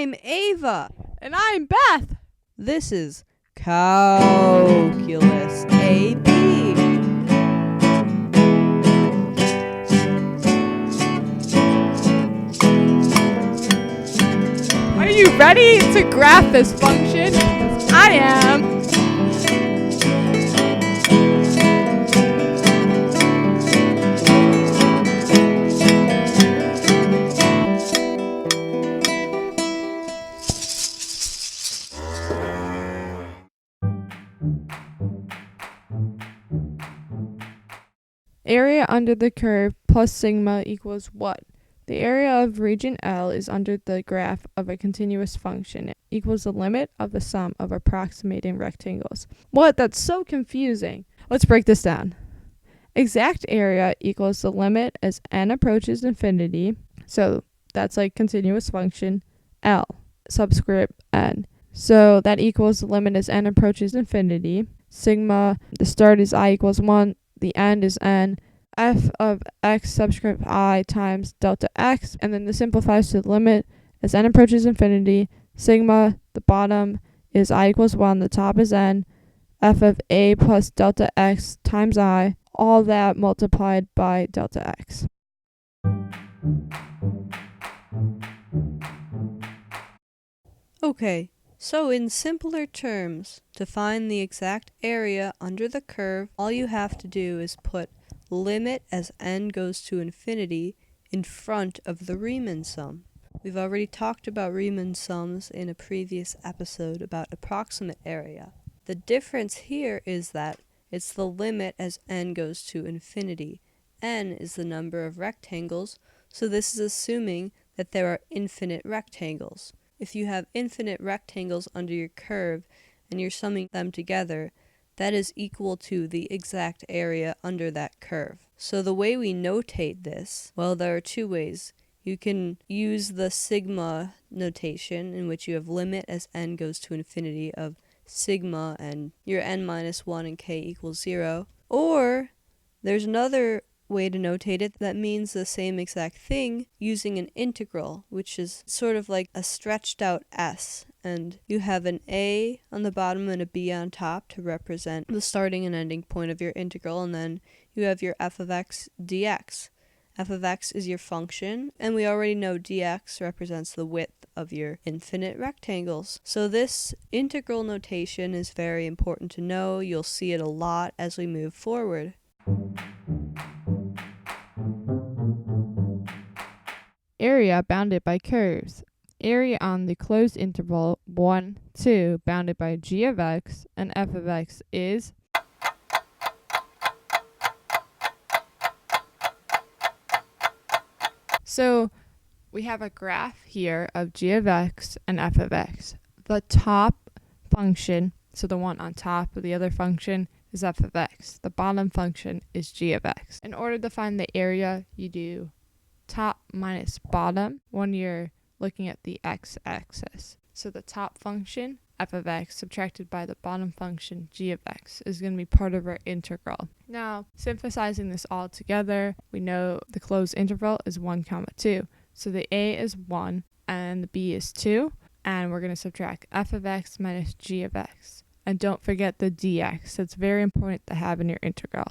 I'm Ava. And I'm Beth. This is COWculus AB. Are you ready to graph this function? I am. Area under the curve plus sigma equals what? The area of region L is under the graph of a continuous function. It equals the limit of the sum of approximating rectangles. What? That's so confusing. Let's break this down. Exact area equals the limit as n approaches infinity. So that's like continuous function L, subscript n. So that equals the limit as n approaches infinity. Sigma, the start is I equals 1. The end is n, f of x subscript I times delta x, and then this simplifies to the limit as n approaches infinity. Sigma, the bottom is I equals 1, the top is n, f of a plus delta x times I, all that multiplied by delta x. Okay, so in simpler terms, to find the exact area under the curve, all you have to do is put limit as n goes to infinity in front of the Riemann sum. We've already talked about Riemann sums in a previous episode about approximate area. The difference here is that it's the limit as n goes to infinity. N is the number of rectangles, so this is assuming that there are infinite rectangles. If you have infinite rectangles under your curve and you're summing them together, that is equal to the exact area under that curve. So the way we notate this, well, there are two ways. You can use the sigma notation, in which you have limit as n goes to infinity of sigma and your n minus 1 and k equals 0. Or there's another way to notate it that means the same exact thing using an integral, which is sort of like a stretched out s, and you have an a on the bottom and a b on top to represent the starting and ending point of your integral, and then you have your f of x dx. F of x is your function, and we already know dx represents the width of your infinite rectangles. So this integral notation is very important to know. You'll see it a lot as we move forward. Area bounded by curves. Area on the closed interval 1, 2 bounded by g of x and f of x is So we have a graph here of g of x and f of x. The top function, so the one on top of the other function, is f of x. The bottom function is g of x. In order to find the area, you do top minus bottom when you're looking at the x-axis. So the top function, f of x, subtracted by the bottom function, g of x, is going to be part of our integral. Now, synthesizing this all together, we know the closed interval is 1, 2. So the a is 1 and the b is 2, and we're going to subtract f of x minus g of x. And don't forget the dx. That's very important to have in your integral.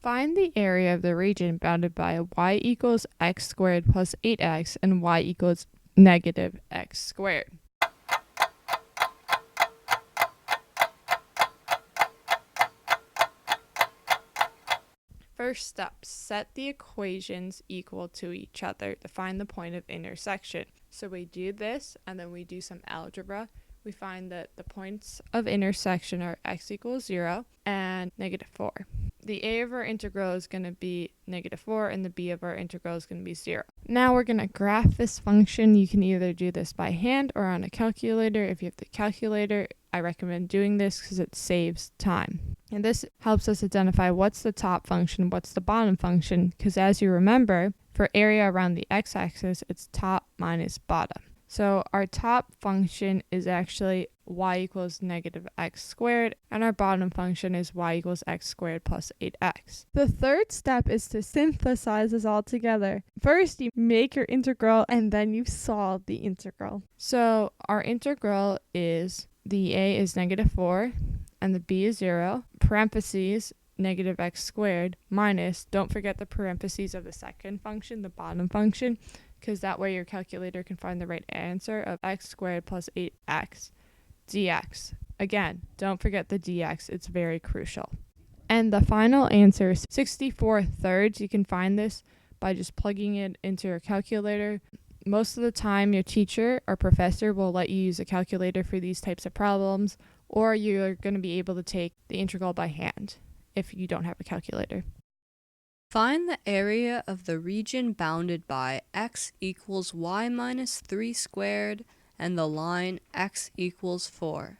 Find the area of the region bounded by y equals x squared plus 8x and y equals negative x squared. First step, set the equations equal to each other to find the point of intersection. So we do this, and then we do some algebra. We find that the points of intersection are x equals 0 and negative 4. The a of our integral is going to be negative 4, and the b of our integral is going to be 0. Now we're going to graph this function. You can either do this by hand or on a calculator. If you have the calculator, I recommend doing this because it saves time. And this helps us identify what's the top function, what's the bottom function, because as you remember, for area around the x-axis, it's top minus bottom. So our top function is actually y equals negative x squared, and our bottom function is y equals x squared plus 8x. The third step is to synthesize this all together. First, you make your integral, and then you solve the integral. So our integral is the a is negative 4, and the b is 0, parentheses, negative x squared, minus, don't forget the parentheses of the second function, the bottom function, because that way your calculator can find the right answer of x squared plus 8x dx. Again, don't forget the dx, it's very crucial. And the final answer is 64 thirds. You can find this by just plugging it into your calculator. Most of the time, your teacher or professor will let you use a calculator for these types of problems, or you're going to be able to take the integral by hand if you don't have a calculator. Find the area of the region bounded by x equals y minus 3 squared and the line x equals 4.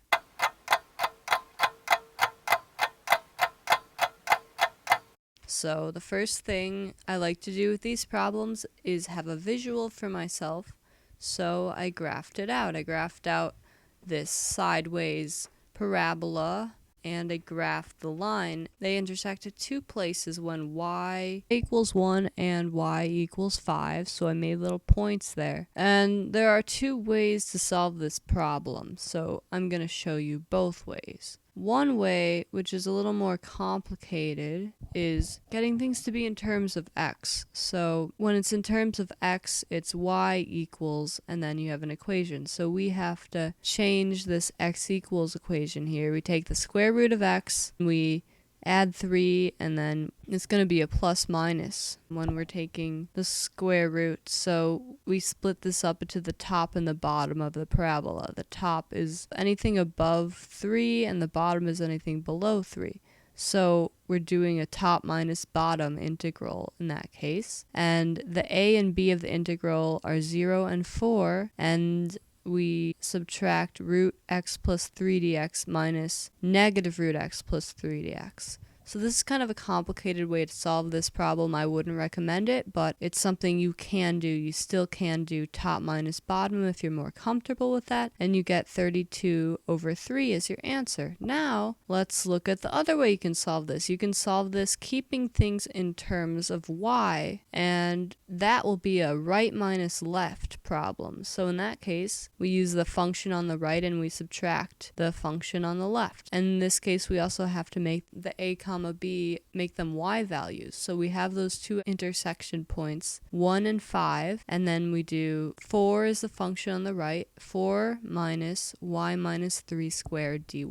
So the first thing I like to do with these problems is have a visual for myself. So I graphed it out. I graphed out this sideways parabola, and I graphed the line. They intersect at two places when y equals 1 and y equals 5, so I made little points there. And there are two ways to solve this problem, so I'm going to show you both ways. One way, which is a little more complicated, is getting things to be in terms of x. So when it's in terms of x, it's y equals, and then you have an equation. So we have to change this x equals equation here. We take the square root of x, we add 3, and then it's going to be a plus minus when we're taking the square root. So we split this up into the top and the bottom of the parabola. The top is anything above 3, and the bottom is anything below 3. So we're doing a top minus bottom integral in that case. And the a and b of the integral are 0 and 4, and we subtract root x plus 3 dx minus negative root x plus 3 dx. So this is kind of a complicated way to solve this problem. I wouldn't recommend it, but it's something you can do. You still can do top minus bottom if you're more comfortable with that, and you get 32 over 3 as your answer. Now, let's look at the other way you can solve this. You can solve this keeping things in terms of y, and that will be a right minus left problem. So in that case, we use the function on the right and we subtract the function on the left. And in this case, we also have to make the a comma b, make them y values. So we have those two intersection points, 1 and 5, and then we do 4 is the function on the right, 4 minus y minus 3 squared dy.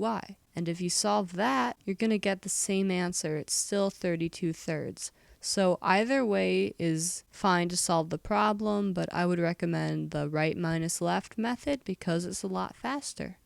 And if you solve that, you're going to get the same answer. It's still 32 thirds. So either way is fine to solve the problem, but I would recommend the right minus left method because it's a lot faster.